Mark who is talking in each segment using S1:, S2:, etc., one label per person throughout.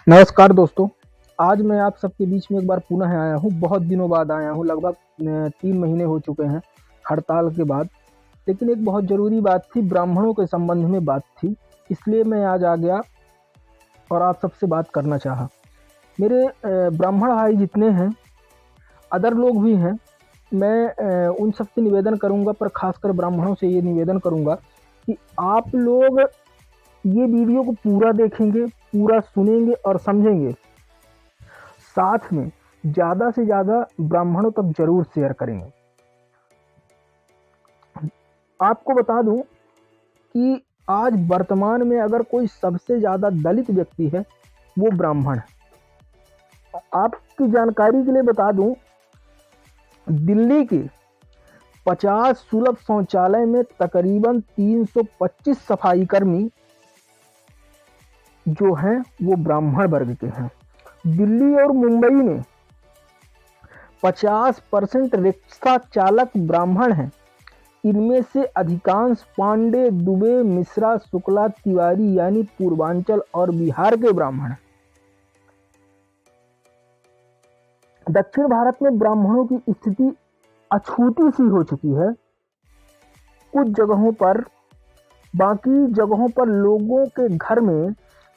S1: नमस्कार दोस्तों। आज मैं आप सबके बीच में एक बार पुनः आया हूँ। बहुत दिनों बाद आया हूँ, लगभग 3 महीने हो चुके हैं हड़ताल के बाद। लेकिन एक बहुत ज़रूरी बात थी, ब्राह्मणों के संबंध में बात थी, इसलिए मैं आज आ गया और आप सबसे बात करना चाहा। मेरे ब्राह्मण भाई जितने हैं, अदर लोग भी हैं, मैं उन सबसे निवेदन करूँगा, पर खासकर ब्राह्मणों से ये निवेदन करूँगा कि आप लोग ये वीडियो को पूरा देखेंगे, पूरा सुनेंगे और समझेंगे। साथ में ज़्यादा से ज़्यादा ब्राह्मणों तक जरूर शेयर करेंगे। आपको बता दूं कि आज वर्तमान में अगर कोई सबसे ज़्यादा दलित व्यक्ति है वो ब्राह्मण है। आपकी जानकारी के लिए बता दूं, दिल्ली के 50 सुलभ शौचालय में तकरीबन 325 सफाई कर्मी जो हैं वो ब्राह्मण वर्ग के हैं। दिल्ली और मुंबई में 50% रिक्शा चालक ब्राह्मण हैं। इनमें से अधिकांश पांडे, दुबे, मिश्रा, शुक्ला, तिवारी यानी पूर्वांचल और बिहार के ब्राह्मण हैं। दक्षिण भारत में ब्राह्मणों की स्थिति अछूती सी हो चुकी है। कुछ जगहों पर, बाकी जगहों पर लोगों के घर में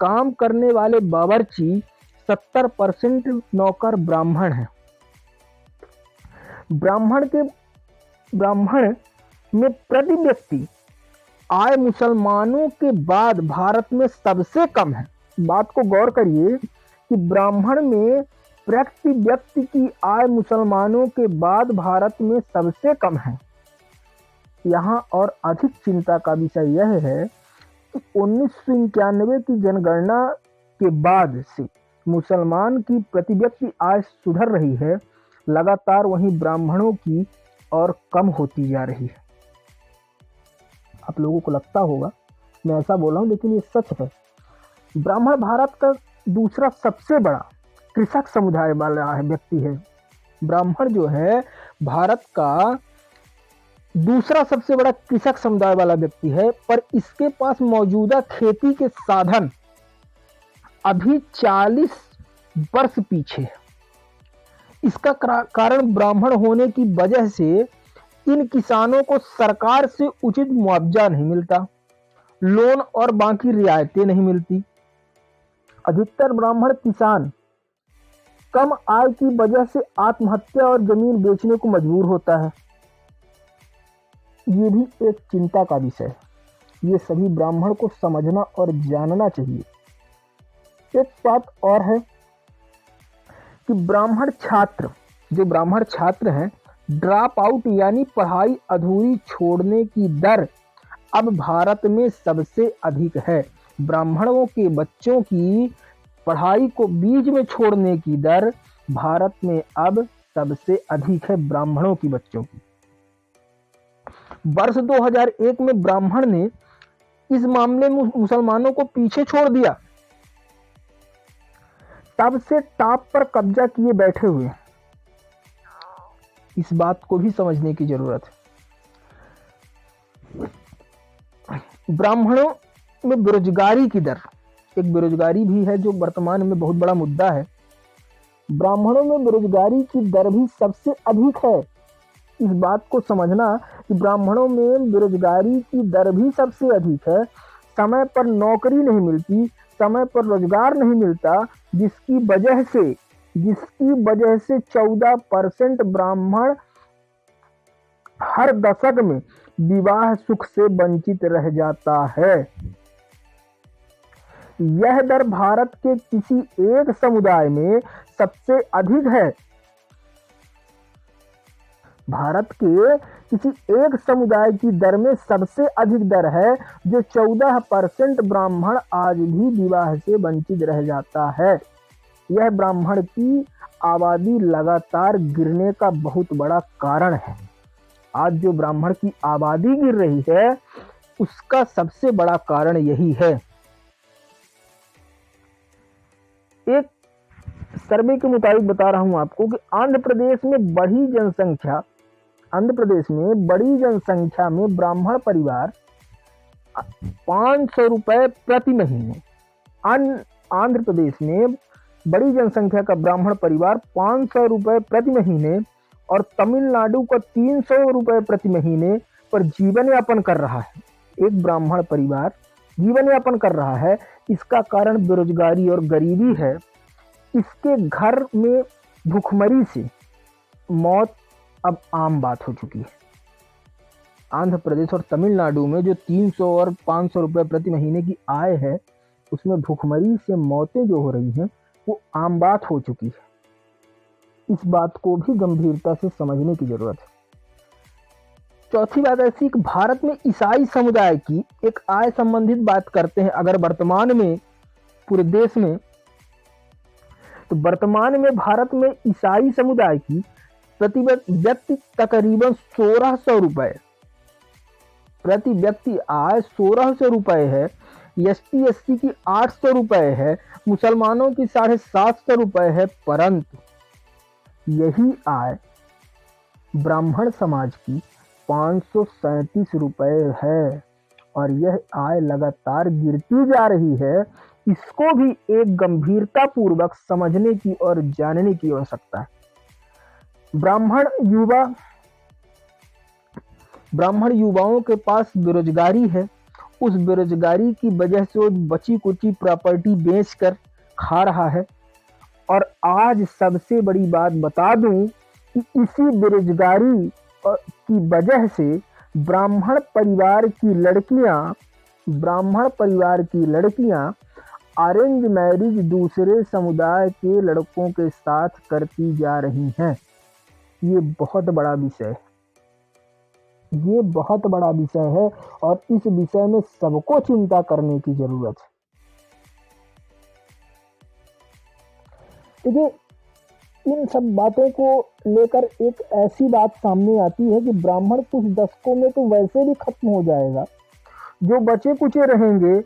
S1: काम करने वाले बावर्ची 70% नौकर ब्राह्मण हैं। ब्राह्मण में प्रति व्यक्ति आय मुसलमानों के बाद भारत में सबसे कम है। बात को गौर करिए कि ब्राह्मण में प्रति व्यक्ति की आय मुसलमानों के बाद भारत में सबसे कम है। यहाँ और अधिक चिंता का विषय यह है कि 1991 की जनगणना के बाद से मुसलमान की प्रति व्यक्ति आय सुधर रही है लगातार, वहीं ब्राह्मणों की और कम होती जा रही है। आप लोगों को लगता होगा मैं ऐसा बोला हूं, लेकिन ये सच है। ब्राह्मण भारत का दूसरा सबसे बड़ा कृषक समुदाय वाला व्यक्ति है। ब्राह्मण जो है भारत का दूसरा सबसे बड़ा कृषक समुदाय वाला व्यक्ति है, पर इसके पास मौजूदा खेती के साधन अभी 40 वर्ष पीछे है। इसका कारण ब्राह्मण होने की वजह से इन किसानों को सरकार से उचित मुआवजा नहीं मिलता, लोन और बाकी रियायतें नहीं मिलती। अधिकतर ब्राह्मण किसान कम आय की वजह से आत्महत्या और जमीन बेचने को मजबूर होता है। ये भी एक चिंता का विषय है। ये सभी ब्राह्मण को समझना और जानना चाहिए। एक बात और है कि ब्राह्मण छात्र हैं, ड्रॉप आउट यानी पढ़ाई अधूरी छोड़ने की दर अब भारत में सबसे अधिक है। ब्राह्मणों के बच्चों की पढ़ाई को बीच में छोड़ने की दर भारत में अब सबसे अधिक है। ब्राह्मणों की बच्चों की वर्ष 2001 में ब्राह्मण ने इस मामले में मुसलमानों को पीछे छोड़ दिया। तब से टॉप पर कब्जा किए बैठे हुए। इस बात को भी समझने की जरूरत है। ब्राह्मणों में बेरोजगारी की दर, एक बेरोजगारी भी है जो वर्तमान में बहुत बड़ा मुद्दा है। ब्राह्मणों में बेरोजगारी की दर भी सबसे अधिक है। इस बात को समझना कि ब्राह्मणों में बेरोजगारी की दर भी सबसे अधिक है। समय पर नौकरी नहीं मिलती, समय पर रोजगार नहीं मिलता, जिसकी वजह से 14% ब्राह्मण हर दशक में विवाह सुख से वंचित रह जाता है। यह दर भारत के किसी एक समुदाय में सबसे अधिक है। भारत के किसी एक समुदाय की दर में सबसे अधिक दर है, जो 14% ब्राह्मण आज भी विवाह से वंचित रह जाता है। यह ब्राह्मण की आबादी लगातार गिरने का बहुत बड़ा कारण है। आज जो ब्राह्मण की आबादी गिर रही है, उसका सबसे बड़ा कारण यही है। एक सर्वे के मुताबिक बता रहा हूं आपको कि आंध्र प्रदेश में बड़ी जनसंख्या में ब्राह्मण परिवार 500 रुपए प्रति महीने आंध्र प्रदेश में बड़ी जनसंख्या का ब्राह्मण परिवार 500 रुपए प्रति महीने और तमिलनाडु का 300 रुपए प्रति महीने पर जीवन यापन कर रहा है। एक ब्राह्मण परिवार जीवन यापन कर रहा है, इसका कारण बेरोजगारी और गरीबी है। इसके घर में भूखमरी से मौत अब आम बात हो चुकी है। आंध्र प्रदेश और तमिलनाडु में जो 300 और 500 रुपए प्रति महीने की आय है, उसमें भूखमरी से मौतें जो हो रही हैं वो आम बात हो चुकी है। इस बात को भी गंभीरता से समझने की जरूरत है। चौथी बात ऐसी कि भारत में ईसाई समुदाय की एक आय संबंधित बात करते हैं अगर वर्तमान में पूरे देश में, तो वर्तमान में भारत में ईसाई समुदाय की प्रति व्यक्ति तकरीबन 1600 रुपए प्रति व्यक्ति आय 1600 रुपए है। एसटी एससी की 800 रुपए है, मुसलमानों की 750 रुपए है, परंतु यही आय ब्राह्मण समाज की 537 रुपए है और यह आय लगातार गिरती जा रही है। इसको भी एक गंभीरता पूर्वक समझने की और जानने की आवश्यकता है। ब्राह्मण युवाओं के पास बेरोजगारी है। उस बेरोजगारी की वजह से वो बची कुची प्रॉपर्टी बेचकर खा रहा है। और आज सबसे बड़ी बात बता दूं कि इसी बेरोजगारी की वजह से ब्राह्मण परिवार की लड़कियां अरेंज मैरिज दूसरे समुदाय के लड़कों के साथ करती जा रही हैं। ये बहुत बड़ा विषय है और इस विषय में सबको चिंता करने की जरूरत है। देखिए, इन सब बातों को लेकर एक ऐसी बात सामने आती है कि ब्राह्मण कुछ दशकों में तो वैसे भी खत्म हो जाएगा। जो बचे कुचे रहेंगे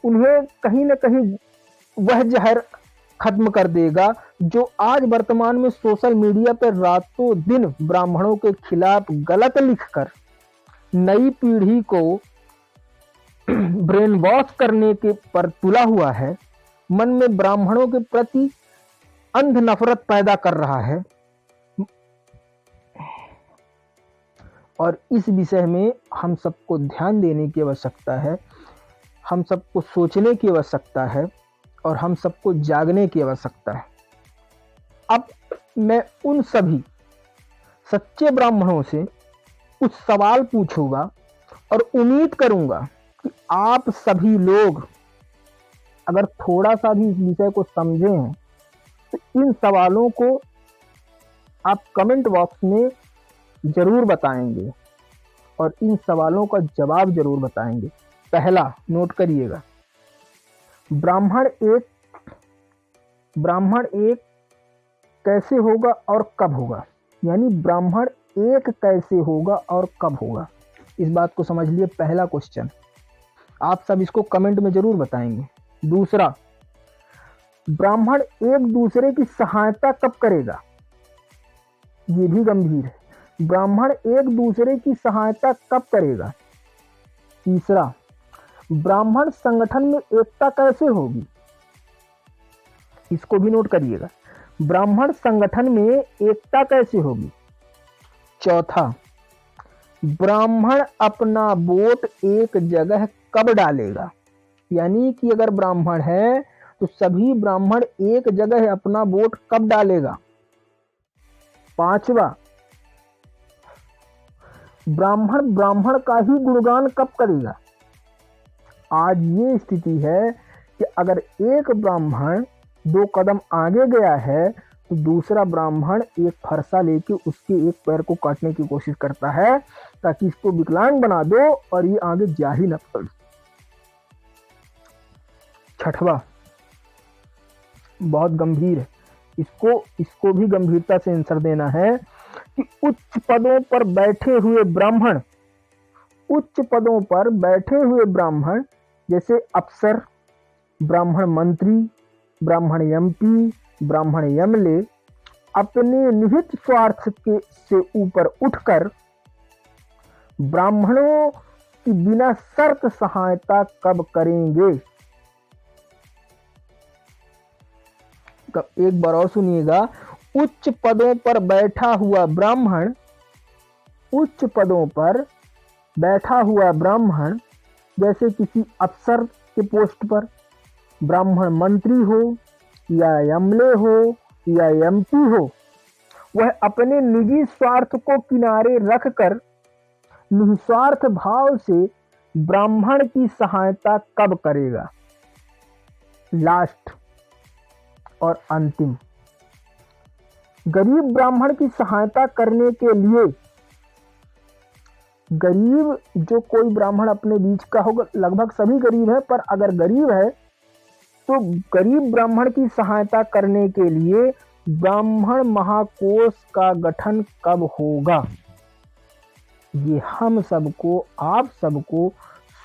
S1: उन्हें कहीं न कहीं वह जहर खत्म कर देगा जो आज वर्तमान में सोशल मीडिया पर रातों दिन ब्राह्मणों के खिलाफ गलत लिखकर नई पीढ़ी को ब्रेन वॉश करने के पर तुला हुआ है। मन में ब्राह्मणों के प्रति अंध नफरत पैदा कर रहा है। और इस विषय में हम सबको ध्यान देने की आवश्यकता है, हम सबको सोचने की आवश्यकता है और हम सबको जागने की आवश्यकता है। अब मैं उन सभी सच्चे ब्राह्मणों से कुछ सवाल पूछूंगा और उम्मीद करूंगा कि आप सभी लोग अगर थोड़ा सा भी इस विषय को समझे हैं तो इन सवालों को आप कमेंट बॉक्स में जरूर बताएंगे और इन सवालों का जवाब जरूर बताएंगे। पहला, नोट करिएगा, ब्राह्मण एक कैसे होगा और कब होगा, यानी ब्राह्मण एक कैसे होगा और कब होगा। इस बात को समझ लिए। पहला क्वेश्चन, आप सब इसको कमेंट में जरूर बताएंगे। दूसरा, ब्राह्मण एक दूसरे की सहायता कब करेगा, ये भी गंभीर है। ब्राह्मण एक दूसरे की सहायता कब करेगा। तीसरा, ब्राह्मण संगठन में एकता कैसे होगी, इसको भी नोट करिएगा। ब्राह्मण संगठन में एकता कैसे होगी। चौथा, ब्राह्मण अपना वोट एक जगह कब डालेगा, यानी कि अगर ब्राह्मण है तो सभी ब्राह्मण एक जगह अपना वोट कब डालेगा। पांचवा, ब्राह्मण का ही गुणगान कब करेगा। आज ये स्थिति है कि अगर एक ब्राह्मण 2 कदम आगे गया है तो दूसरा ब्राह्मण एक फरसा लेके उसके एक पैर को काटने की कोशिश करता है ताकि इसको विकलांग बना दो और ये आगे जा ही न पाए। छठवा, बहुत गंभीर है, इसको भी गंभीरता से आंसर देना है कि उच्च पदों पर बैठे हुए ब्राह्मण जैसे अफसर, ब्राह्मण मंत्री, ब्राह्मण एमपी, ब्राह्मण एमएलए अपने निहित स्वार्थ से ऊपर उठकर ब्राह्मणों की बिना शर्त सहायता कब करेंगे। एक बार और सुनिएगा, उच्च पदों पर बैठा हुआ ब्राह्मण, उच्च पदों पर बैठा हुआ ब्राह्मण, जैसे किसी अफसर के पोस्ट पर, ब्राह्मण मंत्री हो या एमएलए हो या एमपी हो, वह अपने निजी स्वार्थ को किनारे रखकर निस्वार्थ भाव से ब्राह्मण की सहायता कब करेगा? लास्ट और अंतिम, गरीब ब्राह्मण की सहायता करने के लिए, गरीब जो कोई ब्राह्मण अपने बीच का होगा, लगभग सभी गरीब है, पर अगर गरीब है तो गरीब ब्राह्मण की सहायता करने के लिए ब्राह्मण महाकोष का गठन कब होगा? ये हम सबको, आप सबको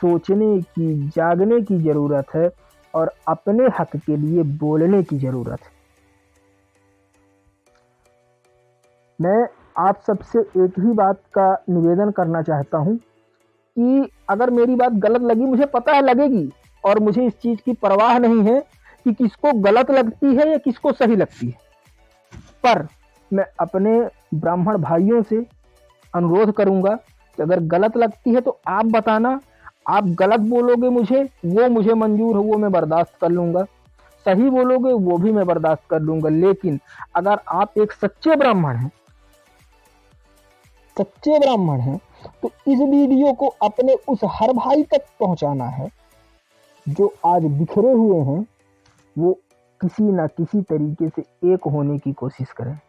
S1: सोचने की, जागने की जरूरत है और अपने हक के लिए बोलने की जरूरत है। मैं आप सबसे एक ही बात का निवेदन करना चाहता हूं कि अगर मेरी बात गलत लगी, मुझे पता है लगेगी, और मुझे इस चीज की परवाह नहीं है कि किसको गलत लगती है या किसको सही लगती है, पर मैं अपने ब्राह्मण भाइयों से अनुरोध करूंगा कि अगर गलत लगती है तो आप बताना, आप गलत बोलोगे मुझे, वो मुझे मंजूर है, वो मैं बर्दाश्त कर लूंगा, सही बोलोगे वो भी मैं बर्दाश्त कर लूंगा, लेकिन अगर आप एक सच्चे ब्राह्मण हैं, सच्चे ब्राह्मण हैं, तो इस वीडियो को अपने उस हर भाई तक पहुंचाना है जो आज बिखरे हुए हैं, वो किसी ना किसी तरीके से एक होने की कोशिश करें।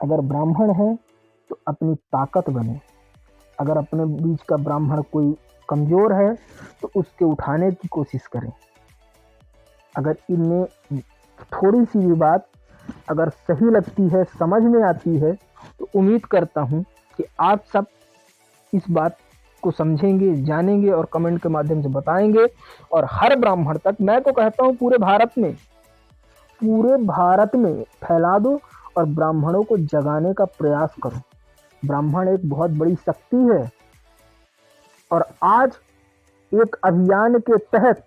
S1: अगर ब्राह्मण है तो अपनी ताकत बने, अगर अपने बीच का ब्राह्मण कोई कमजोर है तो उसके उठाने की कोशिश करें। अगर इनमें थोड़ी सी भी बात अगर सही लगती है, समझ में आती है, तो उम्मीद करता हूं कि आप सब इस बात को समझेंगे, जानेंगे और कमेंट के माध्यम से बताएंगे, और हर ब्राह्मण तक, मैं तो कहता हूं पूरे भारत में फैला दो और ब्राह्मणों को जगाने का प्रयास करो। ब्राह्मण एक बहुत बड़ी शक्ति है और आज एक अभियान के तहत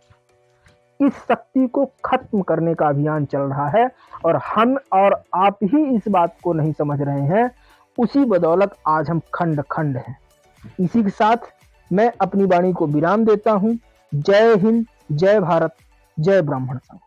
S1: इस शक्ति को खत्म करने का अभियान चल रहा है, और हम और आप ही इस बात को नहीं समझ रहे हैं, उसी बदौलत आज हम खंड खंड हैं। इसी के साथ मैं अपनी वाणी को विराम देता हूं। जय हिंद, जय भारत, जय ब्राह्मण संघ।